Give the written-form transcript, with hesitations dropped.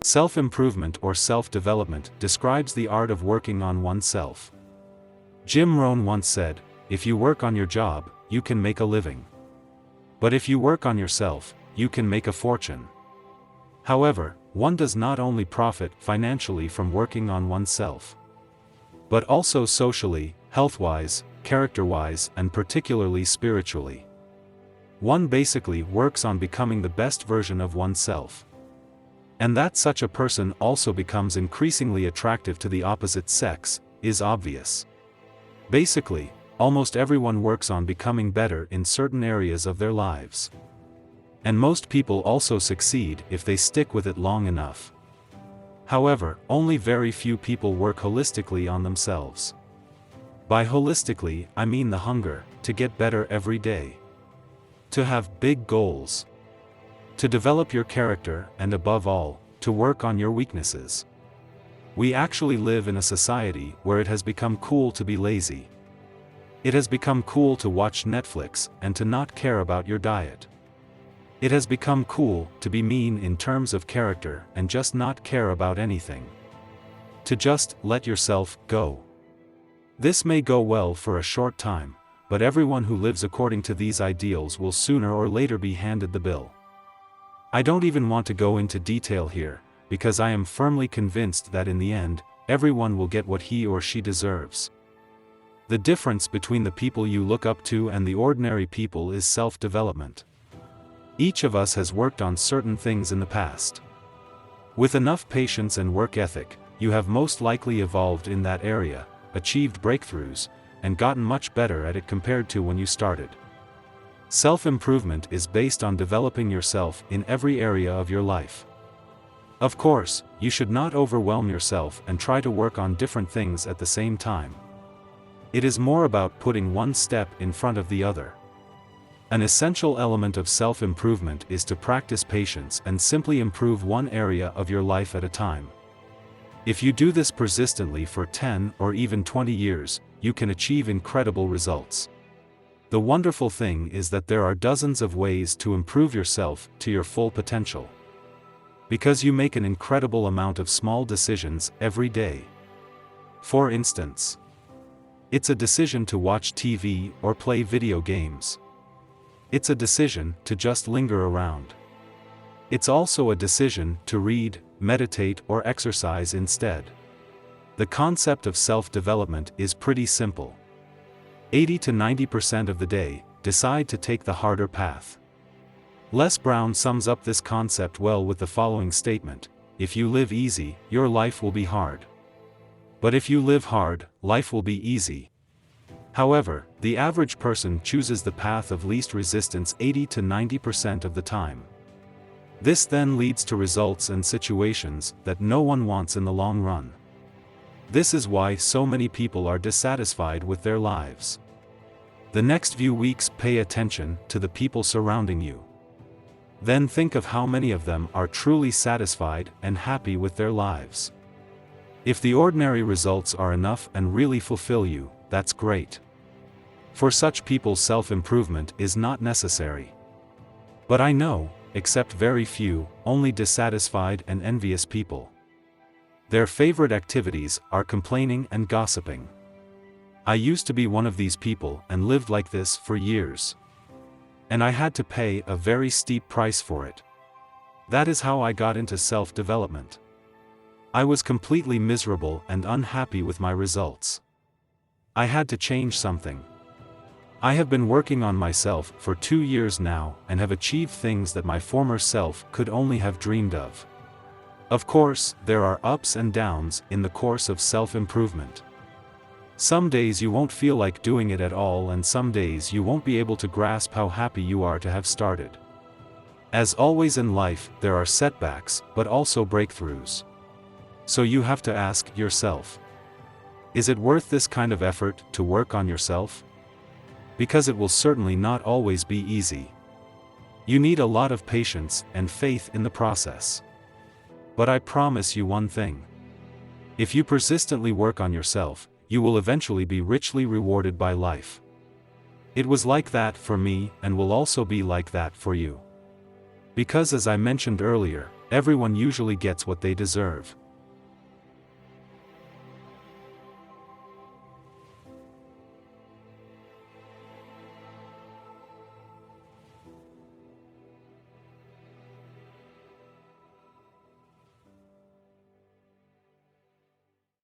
Self-improvement or self-development describes the art of working on oneself. Jim Rohn once said, "If you work on your job, you can make a living. But if you work on yourself, you can make a fortune." However, one does not only profit financially from working on oneself, but also socially, health-wise, character-wise, and particularly spiritually. One basically works on becoming the best version of oneself. And that such a person also becomes increasingly attractive to the opposite sex is obvious. Basically, almost everyone works on becoming better in certain areas of their lives. And most people also succeed if they stick with it long enough. However, only very few people work holistically on themselves. By holistically, I mean the hunger to get better every day, to have big goals, to develop your character, and above all, to work on your weaknesses. We actually live in a society where it has become cool to be lazy. It has become cool to watch Netflix and to not care about your diet. It has become cool to be mean in terms of character and just not care about anything. To just let yourself go. This may go well for a short time, but everyone who lives according to these ideals will sooner or later be handed the bill. I don't even want to go into detail here, because I am firmly convinced that in the end, everyone will get what he or she deserves. The difference between the people you look up to and the ordinary people is self-development. Each of us has worked on certain things in the past. With enough patience and work ethic, you have most likely evolved in that area, achieved breakthroughs, and gotten much better at it compared to when you started. Self-improvement is based on developing yourself in every area of your life. Of course, you should not overwhelm yourself and try to work on different things at the same time. It is more about putting one step in front of the other. An essential element of self-improvement is to practice patience and simply improve one area of your life at a time. If you do this persistently for 10 or even 20 years, you can achieve incredible results. The wonderful thing is that there are dozens of ways to improve yourself to your full potential. Because you make an incredible amount of small decisions every day. For instance, it's a decision to watch TV or play video games. It's a decision to just linger around. It's also a decision to read, meditate, or exercise instead. The concept of self-development is pretty simple. 80 to 90% of the day, decide to take the harder path. Les Brown sums up this concept well with the following statement: if you live easy, your life will be hard. But if you live hard, life will be easy. However, the average person chooses the path of least resistance 80 to 90% of the time. This then leads to results and situations that no one wants in the long run. This is why so many people are dissatisfied with their lives. The next few weeks, pay attention to the people surrounding you. Then think of how many of them are truly satisfied and happy with their lives. If the ordinary results are enough and really fulfill you, that's great. For such people, self-improvement is not necessary. But I know, except very few, only dissatisfied and envious people. Their favorite activities are complaining and gossiping. I used to be one of these people and lived like this for years. And I had to pay a very steep price for it. That is how I got into self-development. I was completely miserable and unhappy with my results. I had to change something. I have been working on myself for 2 years now and have achieved things that my former self could only have dreamed of. Of course, there are ups and downs in the course of self-improvement. Some days you won't feel like doing it at all, and some days you won't be able to grasp how happy you are to have started. As always in life, there are setbacks, but also breakthroughs. So you have to ask yourself, is it worth this kind of effort to work on yourself? Because it will certainly not always be easy. You need a lot of patience and faith in the process. But I promise you one thing. If you persistently work on yourself, you will eventually be richly rewarded by life. It was like that for me and will also be like that for you. Because as I mentioned earlier, Everyone usually gets what they deserve.